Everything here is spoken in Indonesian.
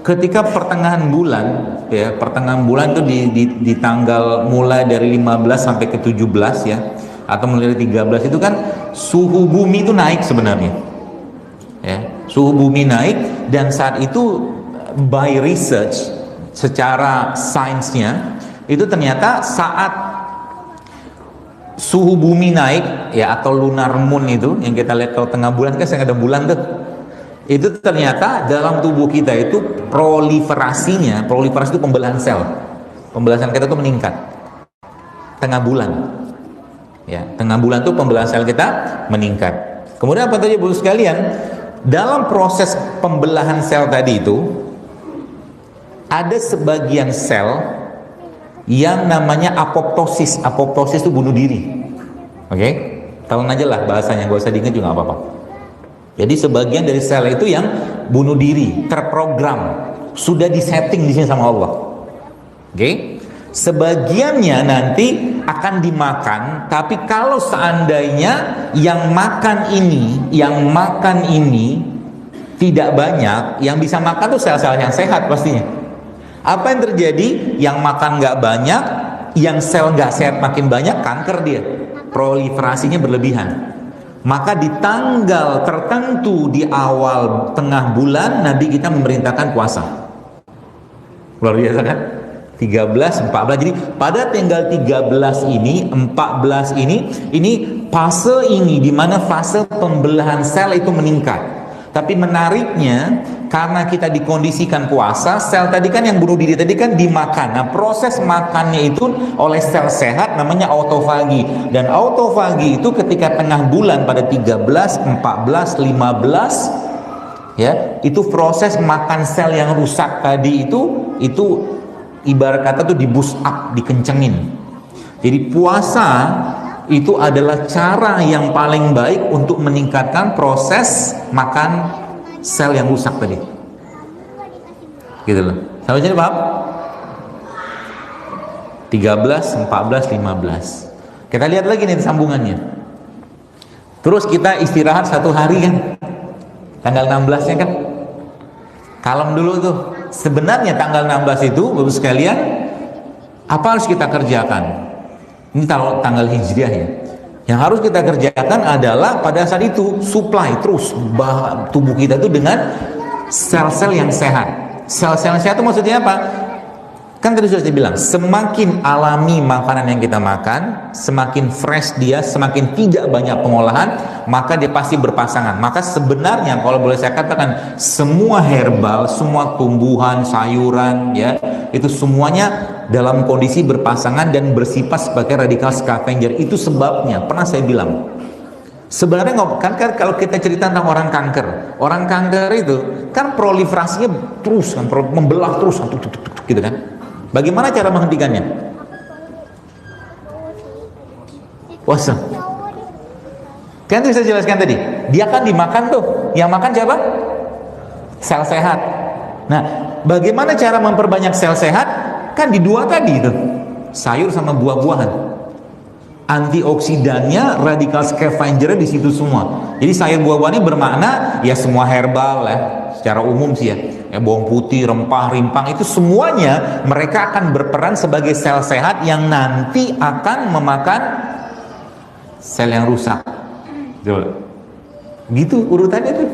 ketika pertengahan bulan, ya, pertengahan bulan itu di tanggal mulai dari 15 sampai ke 17 ya, atau mulai dari 13 itu kan suhu bumi itu naik sebenarnya. Ya, suhu bumi naik, dan saat itu by research, secara sainsnya itu ternyata saat suhu bumi naik ya, atau lunar moon itu yang kita lihat kalau tengah bulan kan sedang ada bulan tuh, itu ternyata dalam tubuh kita itu proliferasi itu pembelahan sel kita itu meningkat tengah bulan ya, tengah bulan tuh pembelahan sel kita meningkat. Kemudian apa tadi Bu sekalian, dalam proses pembelahan sel tadi itu ada sebagian sel yang namanya apoptosis itu bunuh diri. Oke, tahu aja lah bahasanya, gak usah diingat juga gak apa-apa. Jadi sebagian dari sel itu yang bunuh diri, terprogram, sudah disetting di sini sama Allah. Oke? Sebagiannya nanti akan dimakan, tapi kalau seandainya yang makan ini tidak banyak, yang bisa makan tuh sel-sel yang sehat pastinya. Apa yang terjadi? Yang makan nggak banyak, yang sel nggak sehat makin banyak, kanker dia, proliferasinya berlebihan. Maka di tanggal tertentu di awal tengah bulan Nabi kita memerintahkan puasa. Luar biasa kan? 13, 14. Jadi pada tanggal 13 ini, 14 ini fase ini di mana fase pembelahan sel itu meningkat. Tapi menariknya, karena kita dikondisikan puasa, sel tadi kan yang bunuh diri tadi kan dimakan. Nah, proses makannya itu oleh sel sehat namanya autofagi. Dan autofagi itu ketika tengah bulan pada 13, 14, 15 ya, itu proses makan sel yang rusak tadi itu ibarat kata tuh di boost up, dikencengin. Jadi puasa itu adalah cara yang paling baik untuk meningkatkan proses makan sel yang rusak tadi. Gitu loh. Sampai sini paham? 13, 14, 15. Kita lihat lagi nih sambungannya. Terus kita istirahat 1 hari kan? Tanggal 16-nya kan? Kalem dulu tuh. Sebenarnya tanggal 16 itu, Bapak sekalian, apa harus kita kerjakan? Ini tanggal hijriah ya. Yang harus kita kerjakan adalah pada saat itu supply terus tubuh kita itu dengan sel-sel yang sehat. Sel-sel yang sehat itu maksudnya apa? Kan tadi sudah saya bilang, semakin alami makanan yang kita makan, semakin fresh dia, semakin tidak banyak pengolahan, maka dia pasti berpasangan. Maka sebenarnya kalau boleh saya katakan, semua herbal, semua tumbuhan, sayuran ya, itu semuanya dalam kondisi berpasangan dan bersifat sebagai radikal scavenger. Itu sebabnya pernah saya bilang, sebenarnya kan kalau kita cerita tentang orang kanker itu kan proliferasinya terus kan, membelah terus gitu kan. Bagaimana cara menghentikannya? Puasa. Kan itu saya jelaskan tadi, dia kan dimakan tuh, yang makan siapa? Sel sehat. Nah, bagaimana cara memperbanyak sel sehat? Kan di 2 tadi itu, sayur sama buah-buahan. Antioksidannya, radikal scavenger di situ semua. Jadi sayur buah-buahan ini bermakna ya semua herbal ya, secara umum sih ya, bawang putih, rempah, rimpang, itu semuanya mereka akan berperan sebagai sel sehat yang nanti akan memakan sel yang rusak. Gitu urutannya tuh.